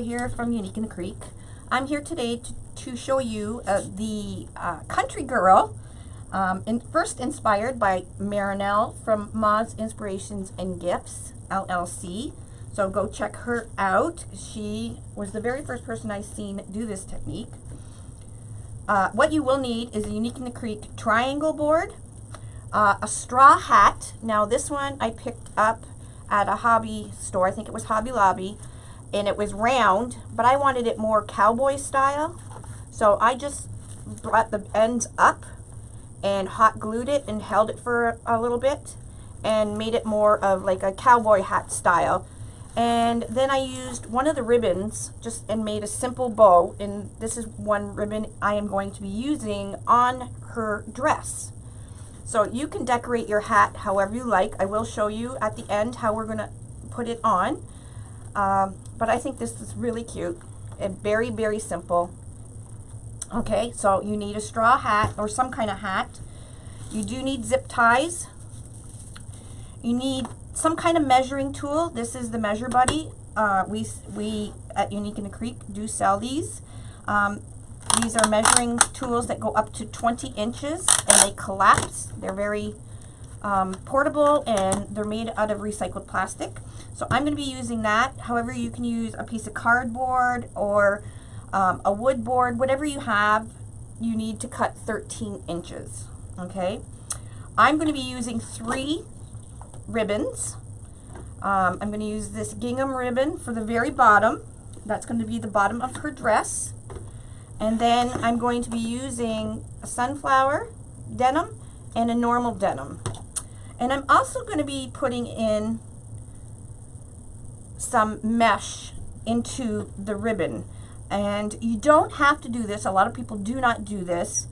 Laura here from Unique in the Creek. I'm here today to show you the country girl, first inspired by Marinelle from Ma's Inspirations and Gifts, LLC. So go check her out. She was the very first person I've seen do this technique. What you will need is a Unique in the Creek Triangle Board, a straw hat. Now this one I picked up at a hobby store, I think it was Hobby Lobby, and it was round, but I wanted it more cowboy style. So I just brought the ends up and hot glued it and held it for a little bit and made it more of like a cowboy hat style. And then I used one of the ribbons and made a simple bow, and this is one ribbon I am going to be using on her dress. So you can decorate your hat however you like. I will show you at the end how we're going to put it on. But I think this is really cute and very, very simple. Okay, so you need a straw hat or some kind of hat. You do need zip ties. You need some kind of measuring tool. This is the Measure Buddy. We at Unique in the Creek do sell these. These are measuring tools that go up to 20 inches and they collapse. They're very portable and they're made out of recycled plastic. So I'm going to be using that. However, you can use a piece of cardboard or a wood board, whatever you have. You need to cut 13 inches. Okay, I'm going to be using 3 ribbons. I'm going to use this gingham ribbon for the very bottom. That's going to be the bottom of her dress. And then I'm going to be using a sunflower denim and a normal denim. And I'm also going to be putting in some mesh into the ribbon. And you don't have to do this. A lot of people do not do this.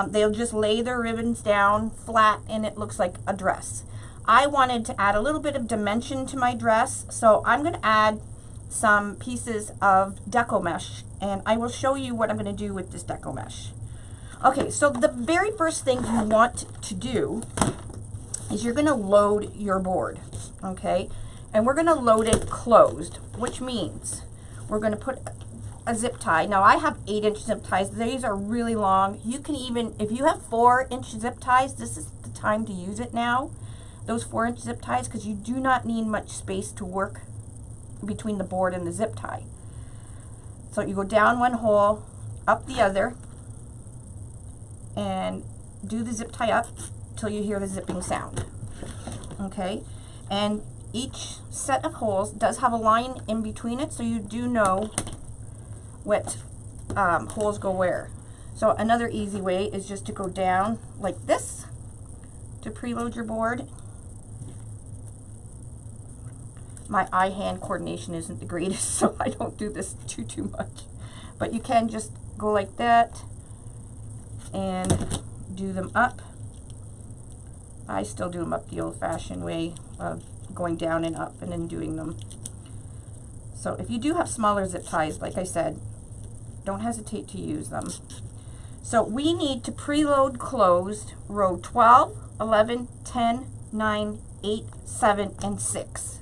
They'll just lay their ribbons down flat and it looks like a dress. I wanted to add a little bit of dimension to my dress, so I'm going to add some pieces of deco mesh, and I will show you what I'm going to do with this deco mesh. Okay, so the very first thing you want to do is you're going to load your board, okay? And we're going to load it closed, which means we're going to put a zip tie. Now I have 8-inch zip ties. These are really long. You can even, if you have 4-inch zip ties, this is the time to use it now. Those 4-inch zip ties, because you do not need much space to work between the board and the zip tie. So you go down one hole, up the other, and do the zip tie up till you hear the zipping sound. Okay, and each set of holes does have a line in between it, so you do know what holes go where. So another easy way is just to go down like this to preload your board. My eye-hand coordination isn't the greatest, so I don't do this too much. But you can just go like that and do them up. I still do them up the old-fashioned way of going down and up and then doing them. So if you do have smaller zip ties, like I said, don't hesitate to use them. So we need to preload closed row 12, 11, 10, 9, 8, 7, and 6.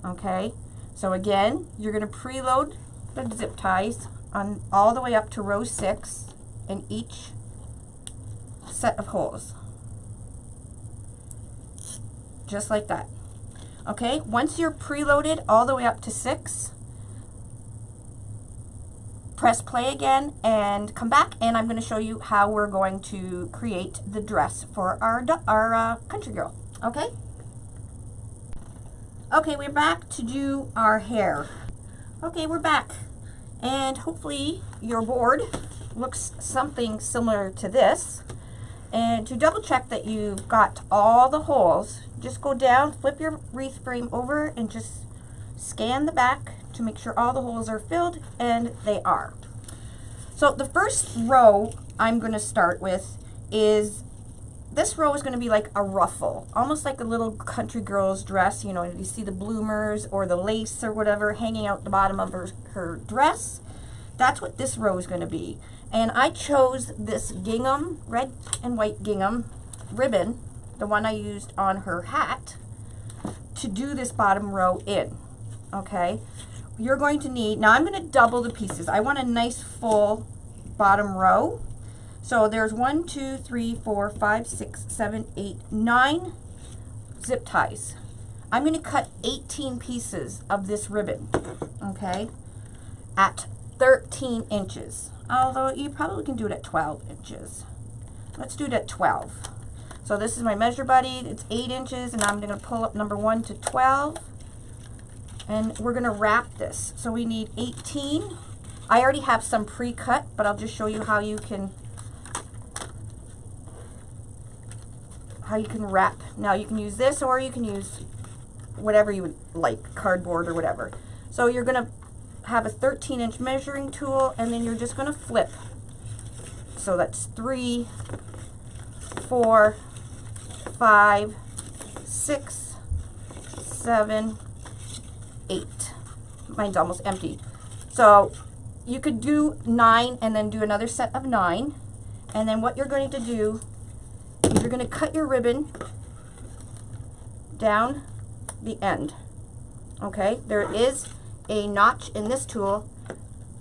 Okay, so again, you're going to preload the zip ties on all the way up to row 6 in each set of holes. Just like that. Okay, once you're preloaded all the way up to 6, press play again and come back, and I'm going to show you how we're going to create the dress for our country girl. Okay? Okay, we're back to do our hair. Okay, we're back. And hopefully your board looks something similar to this. And to double check that you've got all the holes, just go down, flip your wreath frame over, and just scan the back to make sure all the holes are filled, and they are. So the first row I'm going to start with is, this row is going to be like a ruffle, almost like a little country girl's dress. You know, you see the bloomers or the lace or whatever hanging out the bottom of her dress. That's what this row is going to be. And I chose this gingham, red and white gingham ribbon, the one I used on her hat, to do this bottom row in. Okay, you're going to need, now I'm going to double the pieces. I want a nice full bottom row. So there's 1, 2, 3, 4, 5, 6, 7, 8, 9 zip ties. I'm going to cut 18 pieces of this ribbon, okay, at 13 inches. Although you probably can do it at 12 inches. Let's do it at 12. So this is my measure buddy. It's 8 inches, and I'm going to pull up number 1 to 12. And we're going to wrap this. So we need 18. I already have some pre-cut, but I'll just show you how you can wrap. Now you can use this, or you can use whatever you would like, cardboard or whatever. So you're going to have a 13-inch measuring tool, and then you're just going to flip. So that's 3, 4, 5, 6, 7, 8. Mine's almost empty. So you could do 9 and then do another set of 9. And then what you're going to do is you're going to cut your ribbon down the end. Okay, there is a notch in this tool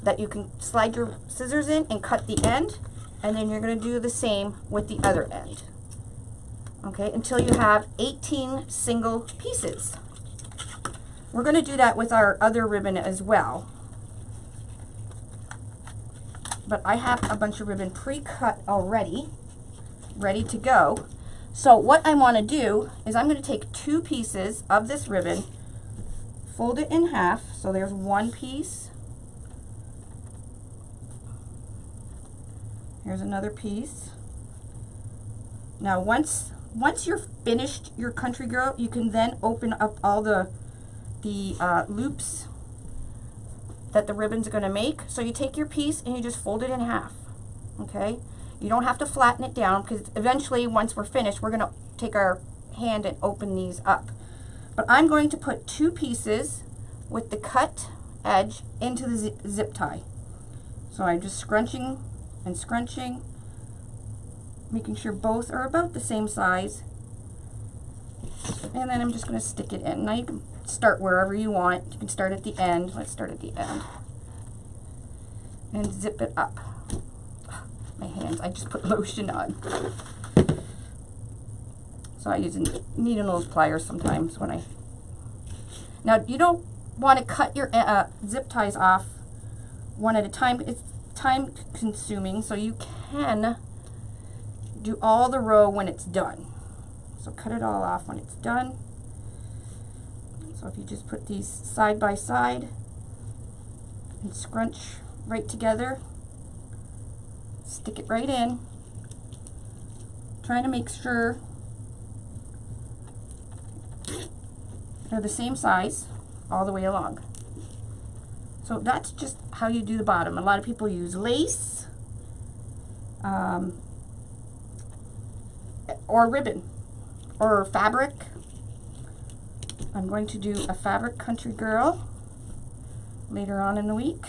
that you can slide your scissors in and cut the end, and then you're going to do the same with the other end. Okay, until you have 18 single pieces. We're going to do that with our other ribbon as well. But I have a bunch of ribbon pre-cut already, ready to go. So what I want to do is I'm going to take 2 pieces of this ribbon, fold it in half. So there's 1 piece. Here's another piece. Now once you're finished your country girl, you can then open up all the loops that the ribbon's going to make. So you take your piece and you just fold it in half. Okay? You don't have to flatten it down, because eventually once we're finished, we're going to take our hand and open these up. But I'm going to put 2 pieces with the cut edge into the zip tie. So I'm just scrunching and scrunching, making sure both are about the same size. And then I'm just going to stick it in. Now you can start wherever you want. You can start at the end. Let's start at the end. And zip it up. My hands, I just put lotion on. So I use needle nose pliers sometimes when I... Now you don't want to cut your zip ties off one at a time. It's time consuming, so you can do all the row when it's done. So cut it all off when it's done. So if you just put these side by side and scrunch right together, stick it right in, trying to make sure they're the same size all the way along. So that's just how you do the bottom. A lot of people use lace or ribbon or fabric. I'm going to do a fabric country girl later on in the week.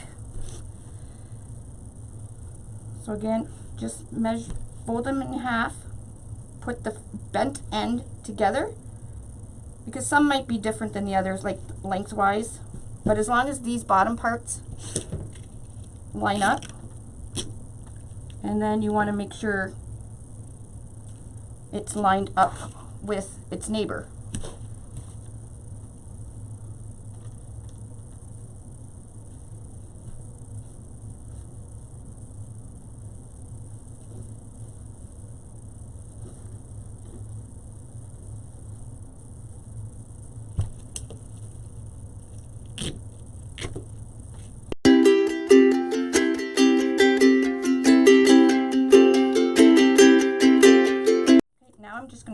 So again, just measure, fold them in half, put the bent end together, because some might be different than the others, like lengthwise, but as long as these bottom parts line up, and then you want to make sure it's lined up with its neighbor.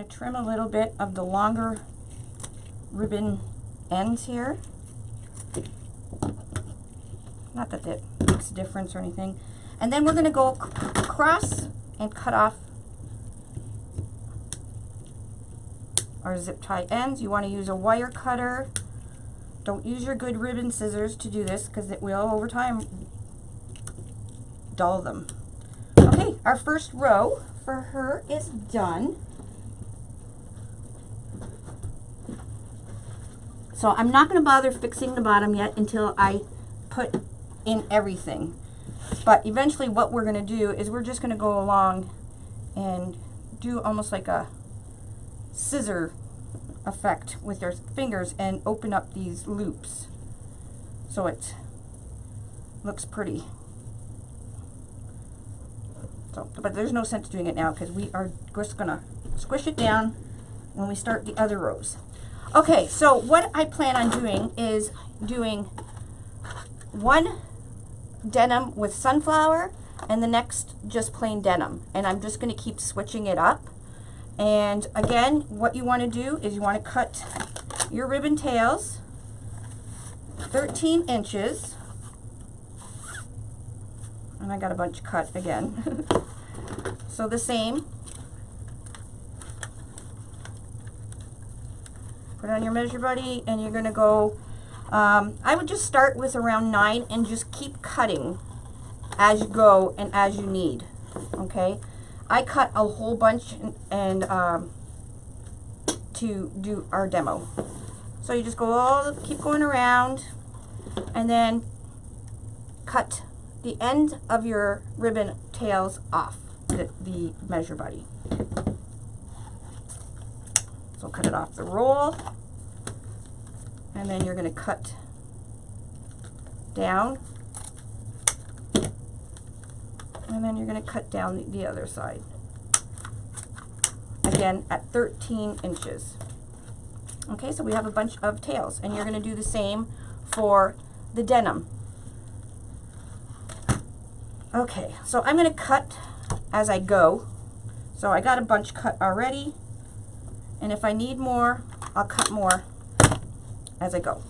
Trim a little bit of the longer ribbon ends here. Not that that makes a difference or anything. And then we're going to go across and cut off our zip tie ends. You want to use a wire cutter. Don't use your good ribbon scissors to do this, because it will over time dull them. Okay, our first row for her is done. So I'm not going to bother fixing the bottom yet until I put in everything. But eventually what we're going to do is we're just going to go along and do almost like a scissor effect with your fingers and open up these loops so it looks pretty. So, but there's no sense doing it now because we are just going to squish it down when we start the other rows. Okay, so what I plan on doing is doing one denim with sunflower and the next just plain denim, and I'm just going to keep switching it up. And again, what you want to do is you want to cut your ribbon tails 13 inches, and I got a bunch cut again. So the same, put on your measure buddy, and you're going to go, I would just start with around 9 and just keep cutting as you go and as you need. Okay, I cut a whole bunch and to do our demo. So you just go keep going around and then cut the end of your ribbon tails off the measure buddy. So cut it off the roll, and then you're going to cut down, and then you're going to cut down the other side, again at 13 inches. Okay, so we have a bunch of tails, and you're going to do the same for the denim. Okay, so I'm going to cut as I go. So I got a bunch cut already, and if I need more, I'll cut more as I go.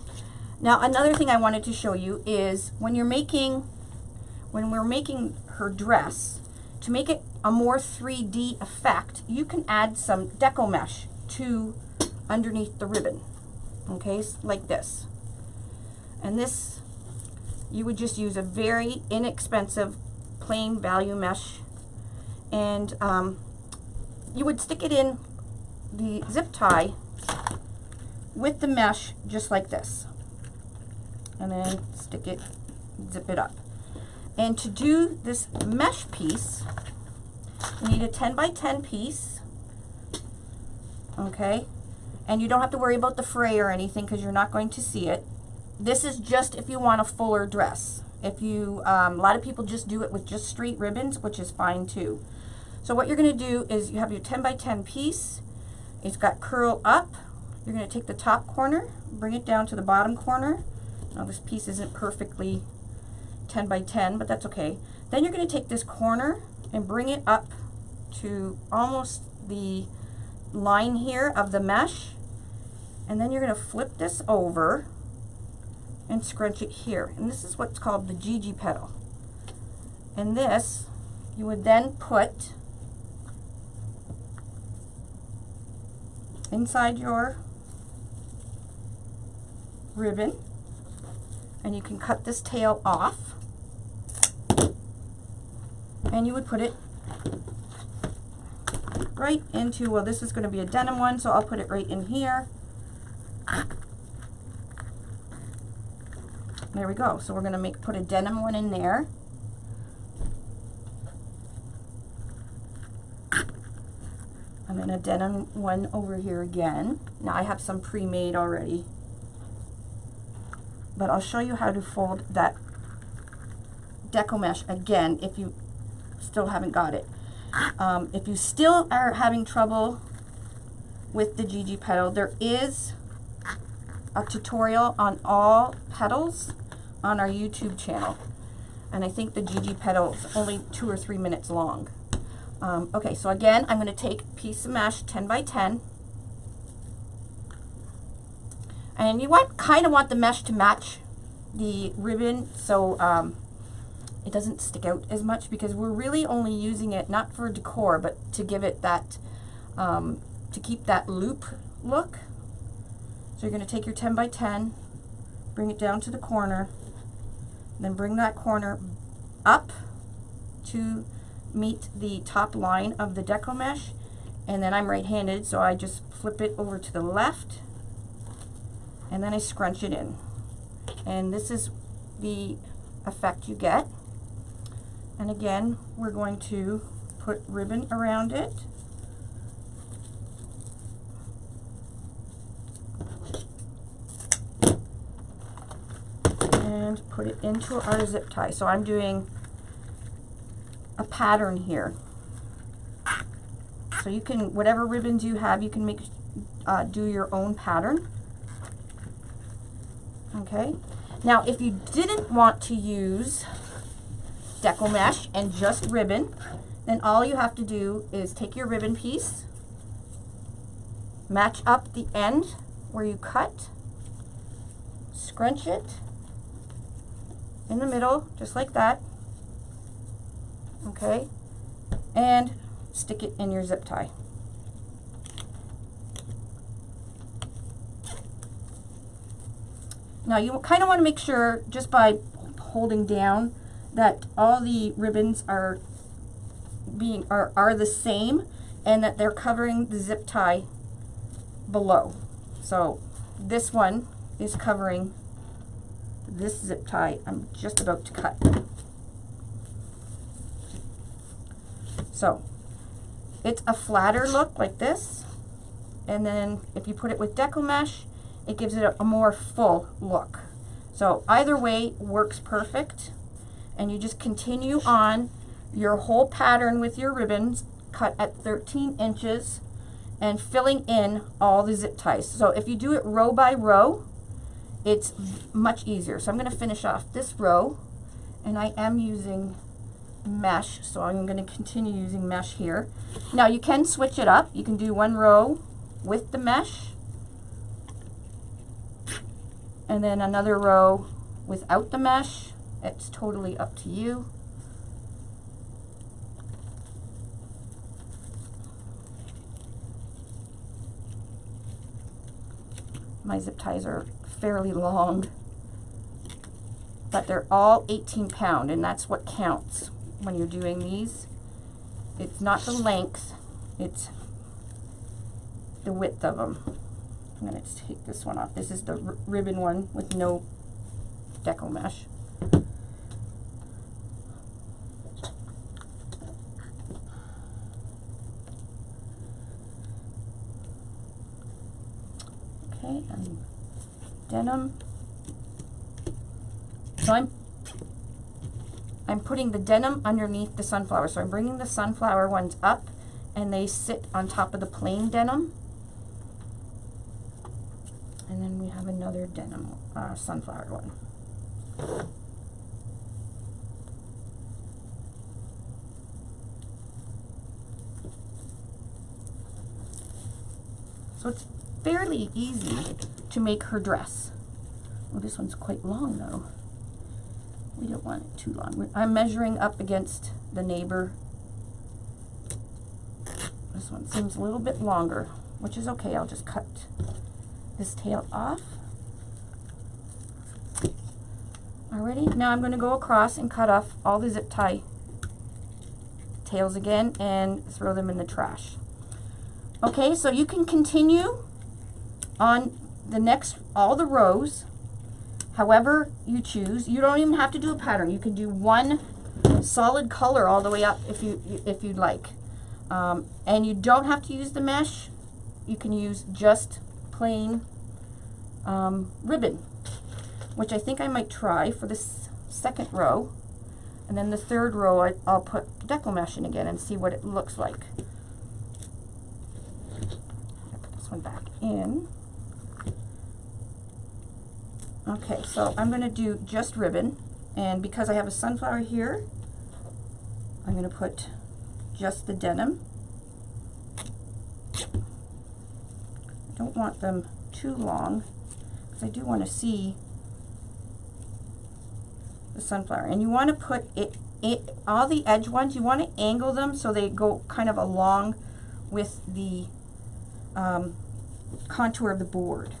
Now another thing I wanted to show you is when we're making her dress, to make it a more 3D effect, you can add some deco mesh to underneath the ribbon. Okay, like this. And this, you would just use a very inexpensive plain value mesh, and you would stick it in the zip tie with the mesh just like this, and then stick it, zip it up. And to do this mesh piece, you need a 10 by 10 piece. Okay, and you don't have to worry about the fray or anything because you're not going to see it. This is just if you want a fuller dress. If you, a lot of people just do it with just straight ribbons, which is fine too. So what you're going to do is you have your 10 by 10 piece. It's got curl up. You're going to take the top corner, bring it down to the bottom corner. Now this piece isn't perfectly 10 by 10, but that's okay. Then you're going to take this corner and bring it up to almost the line here of the mesh, and then you're going to flip this over and scrunch it here, and this is what's called the Gigi petal. And this you would then put inside your ribbon, and you can cut this tail off, and you would put it right into, well, this is going to be a denim one, so I'll put it right in here. There we go. So we're going to put a denim one in there. And then a denim one over here again. Now I have some pre-made already, but I'll show you how to fold that deco mesh again if you still haven't got it. If you still are having trouble with the Gigi petal, there is a tutorial on all petals on our YouTube channel, and I think the Gigi petal is only 2 or 3 minutes long. Okay, so again, I'm going to take a piece of mesh 10 by 10, and you kind of want the mesh to match the ribbon so it doesn't stick out as much, because we're really only using it not for decor but to give it that to keep that loop look. So you're going to take your 10 by 10, bring it down to the corner, then bring that corner up to meet the top line of the deco mesh, and then I'm right-handed, so I just flip it over to the left, and then I scrunch it in. And this is the effect you get. And again, we're going to put ribbon around it. And put it into our zip tie. So I'm doing a pattern here. So you can, whatever ribbons you have, you can make do your own pattern. Okay. Now, if you didn't want to use deco mesh and just ribbon, then all you have to do is take your ribbon piece, match up the end where you cut, scrunch it in the middle, just like that, okay, and stick it in your zip tie. Now you kind of want to make sure, just by holding down, that all the ribbons are the same, and that they're covering the zip tie below. So this one is covering this zip tie I'm just about to cut. So it's a flatter look like this, and then if you put it with deco mesh, it gives it a more full look. So either way works perfect, and you just continue on your whole pattern with your ribbons cut at 13 inches and filling in all the zip ties. So if you do it row by row, it's much easier. So I'm going to finish off this row, and I am using mesh, so I'm going to continue using mesh here. Now you can switch it up. You can do one row with the mesh, and then another row without the mesh. It's totally up to you. My zip ties are fairly long, but they're all 18-pound, and that's what counts when you're doing these. It's not the length, it's the width of them. I'm going to take this one off. This is the ribbon one with no deco mesh. Okay, and denim. So I'm putting the denim underneath the sunflower. So I'm bringing the sunflower ones up, and they sit on top of the plain denim. And then we have another denim sunflower one. So it's fairly easy to make her dress. Well, this one's quite long though. We don't want it too long. I'm measuring up against the neighbor. This one seems a little bit longer, which is okay. I'll just cut this tail off. Alrighty, now I'm going to go across and cut off all the zip tie tails again and throw them in the trash. Okay, so you can continue on the next, all the rows, however you choose. You don't even have to do a pattern. You can do one solid color all the way up if you'd like. And you don't have to use the mesh. You can use just plain ribbon, which I think I might try for this second row. And then the third row, I'll put deco mesh in again and see what it looks like. I'll put this one back in. Okay, so I'm going to do just ribbon, and because I have a sunflower here, I'm going to put just the denim. I don't want them too long, because I do want to see the sunflower. And you want to put all the edge ones, you want to angle them so they go kind of along with the contour of the board.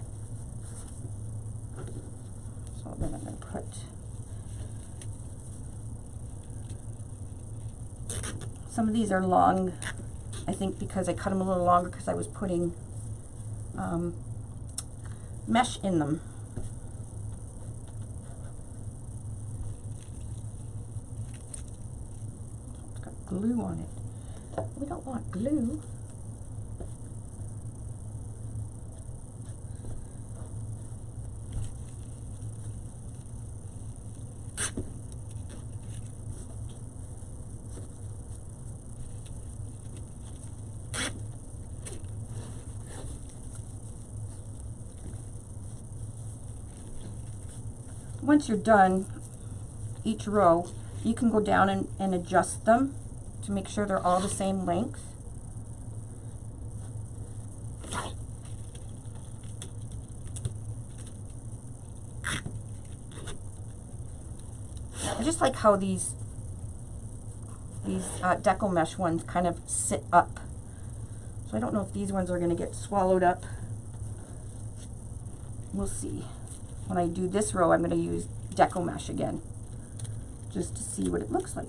So then I'm going to put some of these are long, I think, because I cut them a little longer because I was putting mesh in them. It's got glue on it. We don't want glue. Once you're done each row, you can go down and adjust them to make sure they're all the same length. I just like how these deco mesh ones kind of sit up. So I don't know if these ones are going to get swallowed up. We'll see. When I do this row, I'm going to use deco mesh again, just to see what it looks like.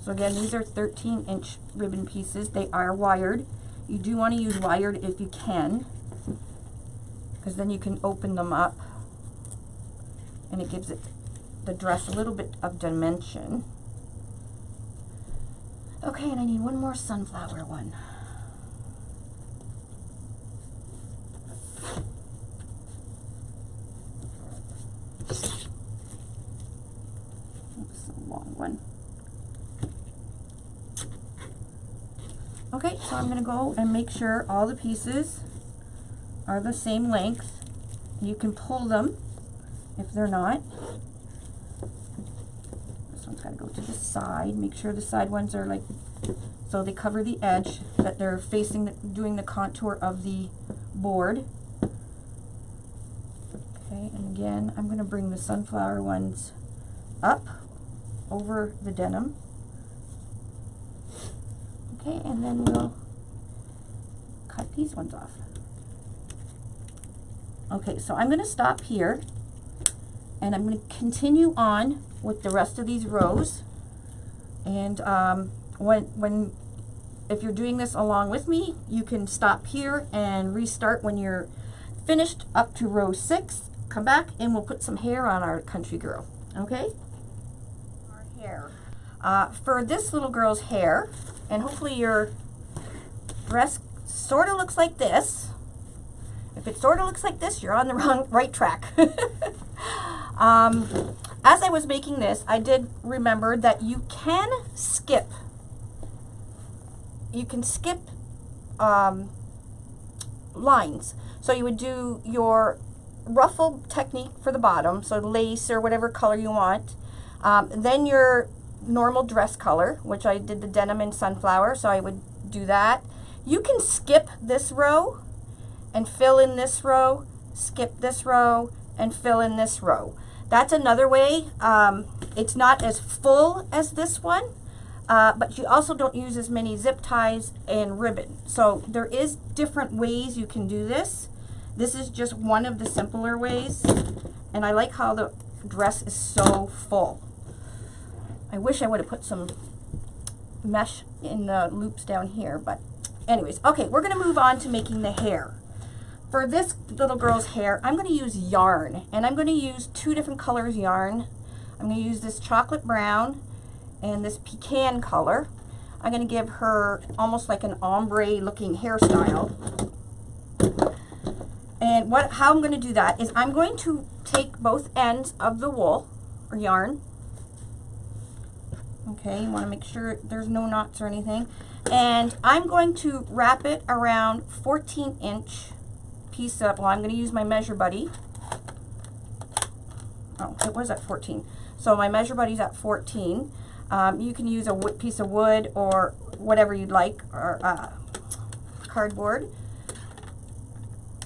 So again, these are 13-inch ribbon pieces. They are wired. You do want to use wired if you can, because then you can open them up and it gives it the dress a little bit of dimension. Okay, and I need one more sunflower one. Oops, a long one. Okay, so I'm going to go and make sure all the pieces are the same length. You can pull them if they're not. This one's got to go to the side. Make sure the side ones are like, so they cover the edge, that they're facing, doing the contour of the board. Okay, and again, I'm going to bring the sunflower ones up over the denim. Okay, and then we'll cut these ones off. Okay, so I'm going to stop here, and I'm going to continue on with the rest of these rows. And if you're doing this along with me, you can stop here and restart when you're finished up to row 6. Come back and we'll put some hair on our country girl. Okay? Our hair. For this little girl's hair, and hopefully your dress sort of looks like this. If it sort of looks like this, you're on the right track. As I was making this, I did remember that you can skip. You can skip lines. So you would do your ruffle technique for the bottom, so lace or whatever color you want. Then your normal dress color, which I did the denim and sunflower, so I would do that. You can skip this row and fill in this row, skip this row and fill in this row. That's another way. It's not as full as this one, but you also don't use as many zip ties and ribbon. So there is different ways you can do this. This is just one of the simpler ways, and I like how the dress is so full. I wish I would have put some mesh in the loops down here, but anyways, okay, we're going to move on to making the hair. For this little girl's hair, I'm going to use yarn, and I'm going to use 2 different colors yarn. I'm going to use this chocolate brown and this pecan color. I'm going to give her almost like an ombre looking hairstyle. And how I'm going to do that is I'm going to take both ends of the wool or yarn. Okay, you want to make sure there's no knots or anything. And I'm going to wrap it around 14-inch piece of, well, I'm going to use my Measure Buddy. Oh, it was at 14. So my Measure Buddy's at 14. You can use a piece of wood or whatever you'd like, or cardboard.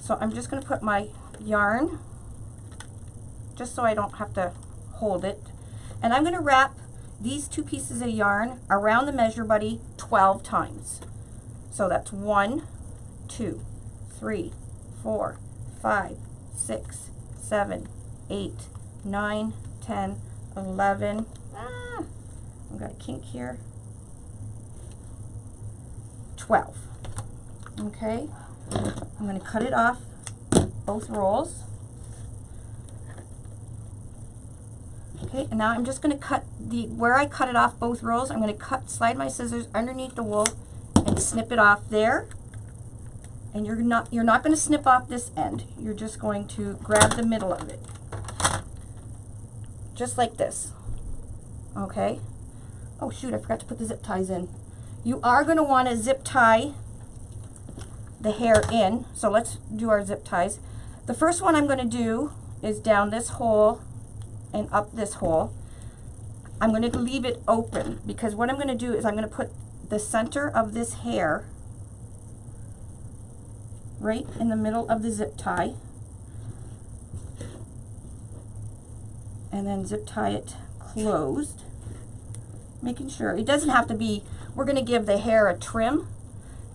So I'm just going to put my yarn, just so I don't have to hold it. And I'm going to wrap these 2 pieces of yarn around the Measure Buddy 12 times. So that's 1, 2, 3, 4, 5, 6, 7, 8, 9, 10, 11. I've got a kink here. 12. Okay, I'm going to cut it off both rolls. Okay, and now I'm just going to cut where I cut it off both rolls. I'm going to slide my scissors underneath the wool and snip it off there. And you're not going to snip off this end. You're just going to grab the middle of it, just like this. Okay. Oh shoot! I forgot to put the zip ties in. You are going to want to zip tie the hair in. So let's do our zip ties. The first one I'm going to do is down this hole and up this hole. I'm going to leave it open because what I'm going to do is I'm going to put the center of this hair right in the middle of the zip tie, and then zip tie it closed, making sure it doesn't have to be. We're going to give the hair a trim,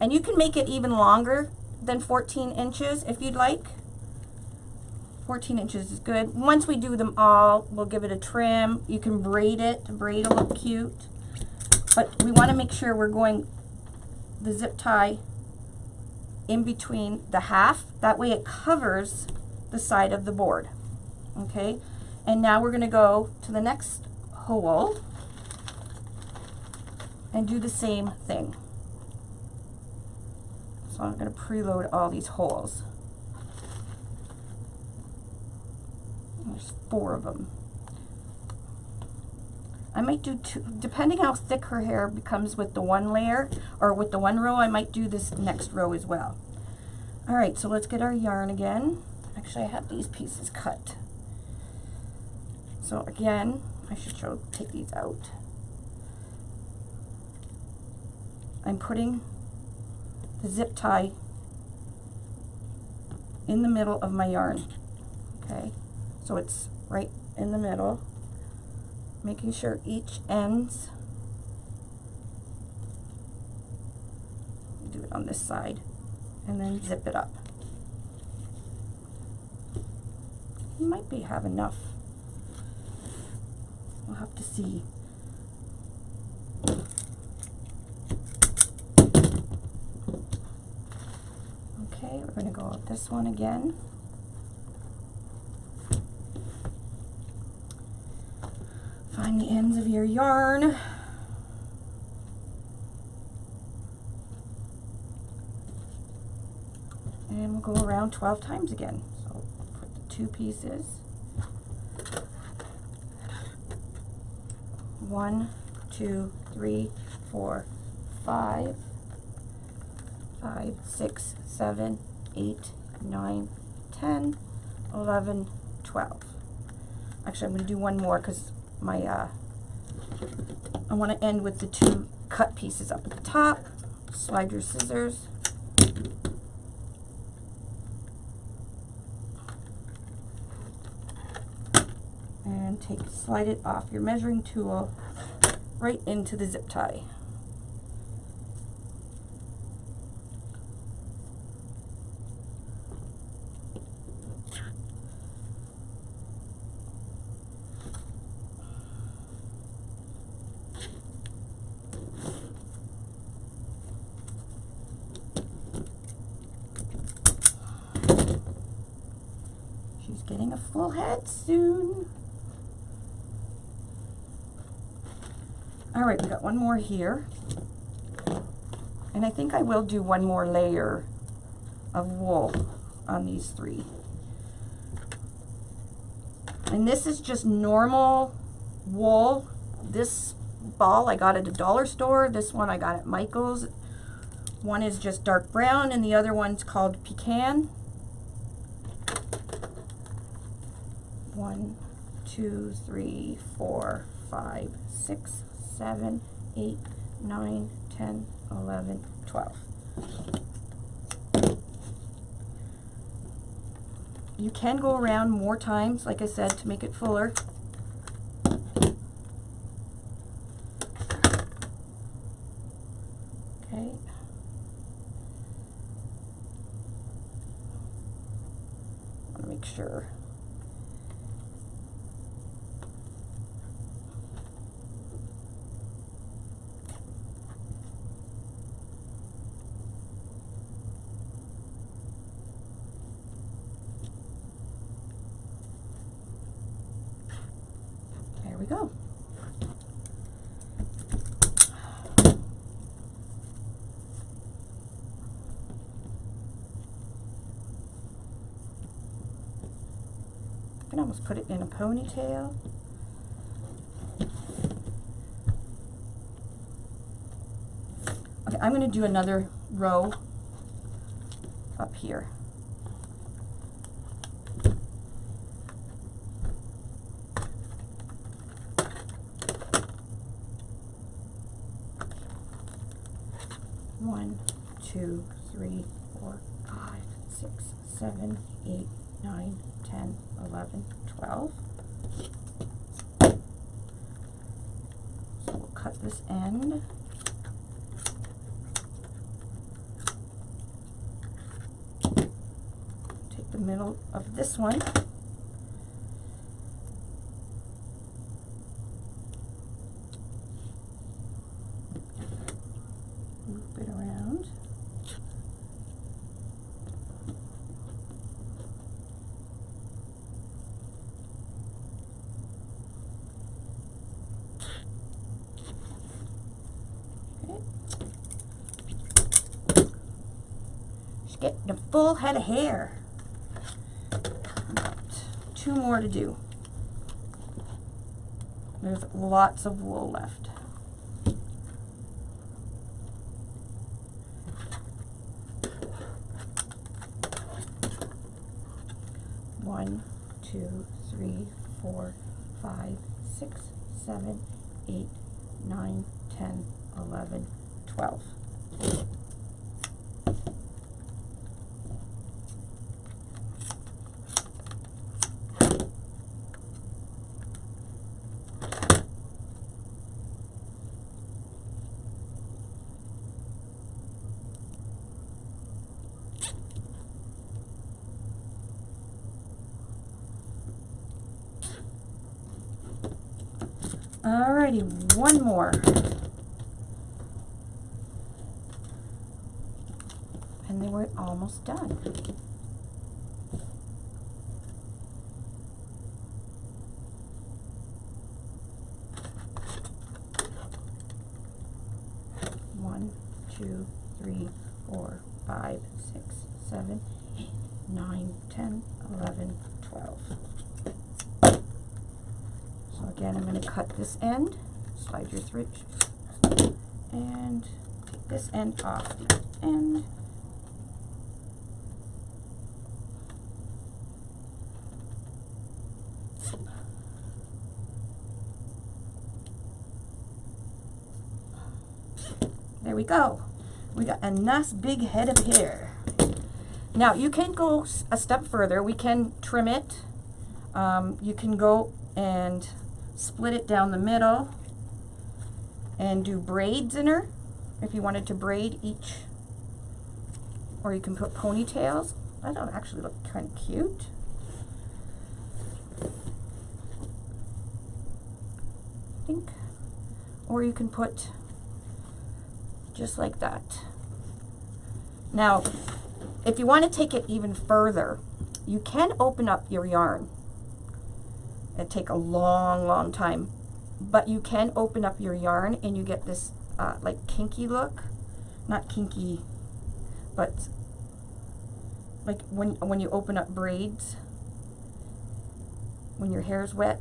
and you can make it even longer than 14 inches if you'd like. 14 inches is good. Once we do them all, we'll give it a trim. You can braid it. Braid will look cute, but we want to make sure we're going the zip tie in between the half. That way it covers the side of the board. Okay, and now we're going to go to the next hole and do the same thing. So I'm going to preload all these holes. There's 4 of them. I might do 2, depending how thick her hair becomes with the one layer or with the one row. I might do this next row as well. All right, so let's get our yarn again. Actually, I have these pieces cut. So again, I should take these out. I'm putting the zip tie in the middle of my yarn. Okay, so it's right in the middle, making sure each ends. Do it on this side and then zip it up. You might have enough. We'll have to see. Okay, we're going to go with this one again. Find the ends of your yarn. And we'll go around 12 times again. So put the 2 pieces. 1, 2, 3, 4, 5, 5, 6, 7, 8, 9, 10, 11, 12. Actually, I'm going to do one more because I want to end with the 2 cut pieces up at the top. Slide your scissors. And slide it off your measuring tool right into the zip tie. She's getting a full head soon. All right, we got one more here. And I think I will do one more layer of wool on these 3. And this is just normal wool. This ball I got at a dollar store. This one I got at Michael's. One is just dark brown and the other one's called pecan. 1, 2, 3, 4, 5, 6, 7, 8, 9, 10, 11, 12. You can go around more times, like I said, to make it fuller. Okay. I want to make sure. go. I can almost put it in a ponytail. Okay, I'm going to do another row up here. One, 2, 3, 4, 5, 6, 7, 8, 9, 10, 11, 12. So we'll cut this end. Take the middle of this one. Loop it around. Getting a full head of hair. About 2 more to do. There's lots of wool left. One, 2, 3, 4, 5, 6, 7, 8, 9, 10, 11, 12. Alrighty, one more. And then we're almost done. One, 2, 3, 4, 5, 6, 7, 8, 9, 10, 11, 12. So again, I'm going to cut this end, slide your thread, and take this end off the end. There we go. We got a nice big head of hair. Now you can go a step further. We can trim it. You can go and split it down the middle and do braids in her if you wanted to braid each, or you can put ponytails. That would actually look kind of cute. I think. Or you can put just like that. Now, if you want to take it even further, you can open up your yarn. It'd take a long, long time, but you can open up your yarn and you get this like kinky look. Not kinky, but like when you open up braids, when your hair's wet.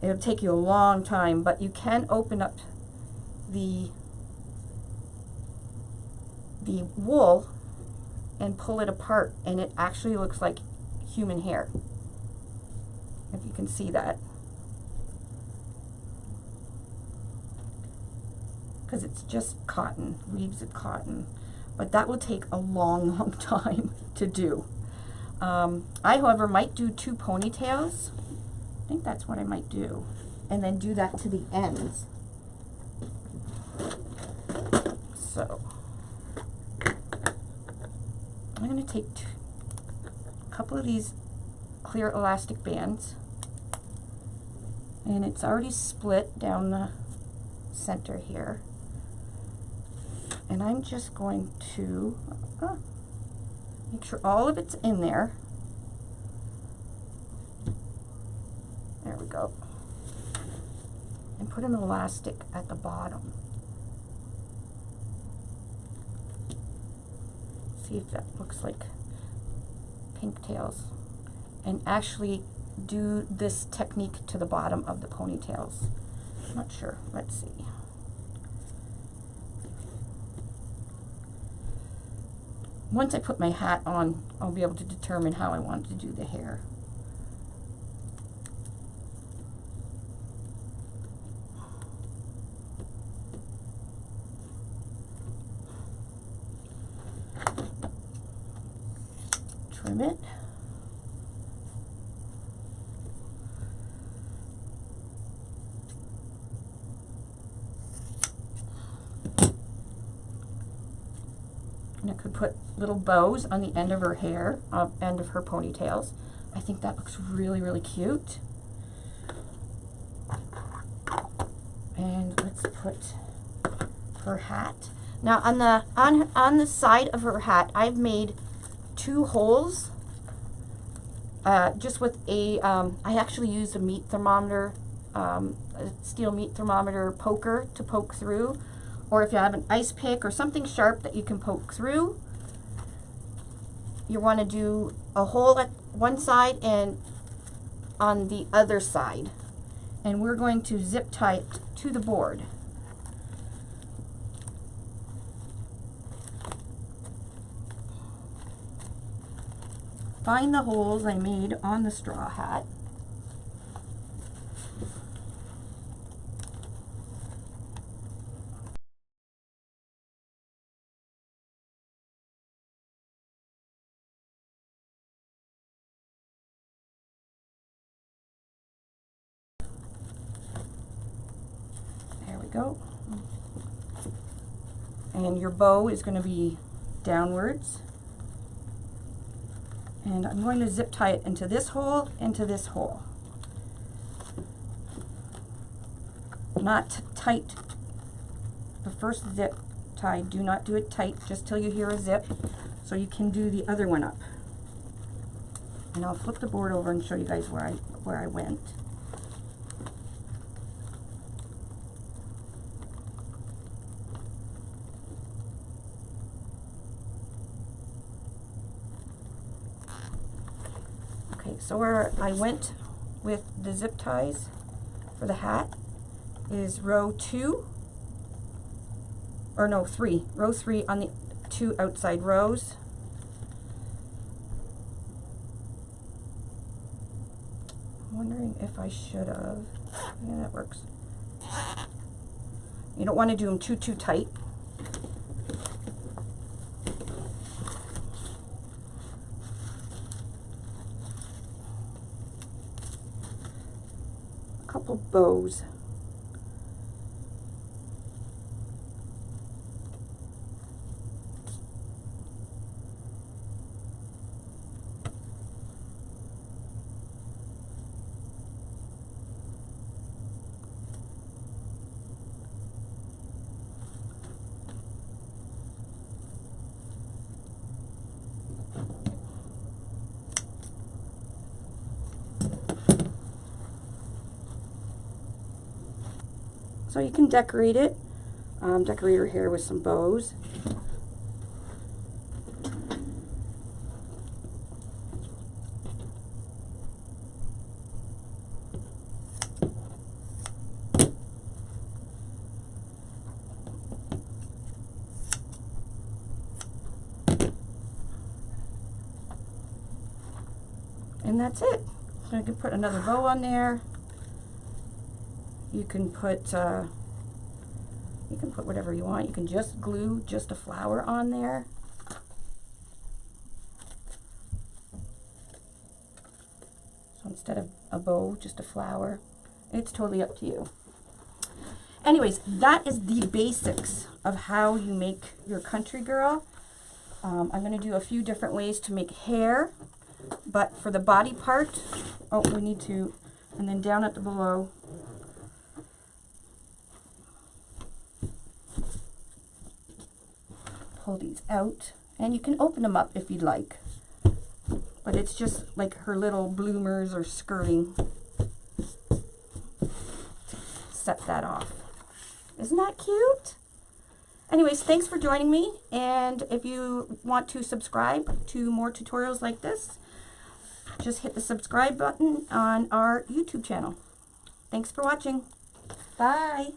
It'll take you a long time, but you can open up the wool and pull it apart, and it actually looks like human hair, if you can see that, because it's just cotton, leaves of cotton, but that will take a long, long time to do. I, however, might do 2 ponytails. I think that's what I might do, and then do that to the ends. So I'm going to take a couple of these clear elastic bands, and it's already split down the center here, and I'm just going to make sure all of it's in there, There we go. And put an elastic at the bottom. See if that looks like pigtails. And actually do this technique to the bottom of the ponytails. Not sure. Let's see. Once I put my hat on, I'll be able to determine how I want to do the hair. Trim it. And I could put little bows on the end of her hair, end of her ponytails. I think that looks really, really cute. And let's put her hat. Now on the side of her hat, I've made 2 holes just with a, I actually used a meat thermometer, a steel meat thermometer poker to poke through, or if you have an ice pick or something sharp that you can poke through. You want to do a hole at one side and on the other side. And we're going to zip tie it to the board. Find the holes I made on the straw hat. There we go. And your bow is going to be downwards. And I'm going to zip tie it into this hole, into this hole. Not tight. The first zip tie, do not do it tight, just till you hear a zip, so you can do the other one up. And I'll flip the board over and show you guys where I went. Okay, so where I went with the zip ties for the hat is row 2, or no, 3, row 3 on the 2 outside rows. I'm wondering if I should have, yeah, that works. You don't want to do them too tight. Couple bows. So you can decorate it, decorate your hair with some bows. And that's it. So you can put another bow on there. You can put whatever you want. You can just glue just a flower on there. So instead of a bow, just a flower. It's totally up to you. Anyways, that is the basics of how you make your country girl. I'm going to do a few different ways to make hair, but for the body part, oh, we need to, and then down at the below, pull these out, and you can open them up if you'd like, but it's just like her little bloomers or skirting. set that off. Isn't that cute? Anyways, thanks for joining me, and if you want to subscribe to more tutorials like this, just hit the subscribe button on our YouTube channel. Thanks for watching. Bye.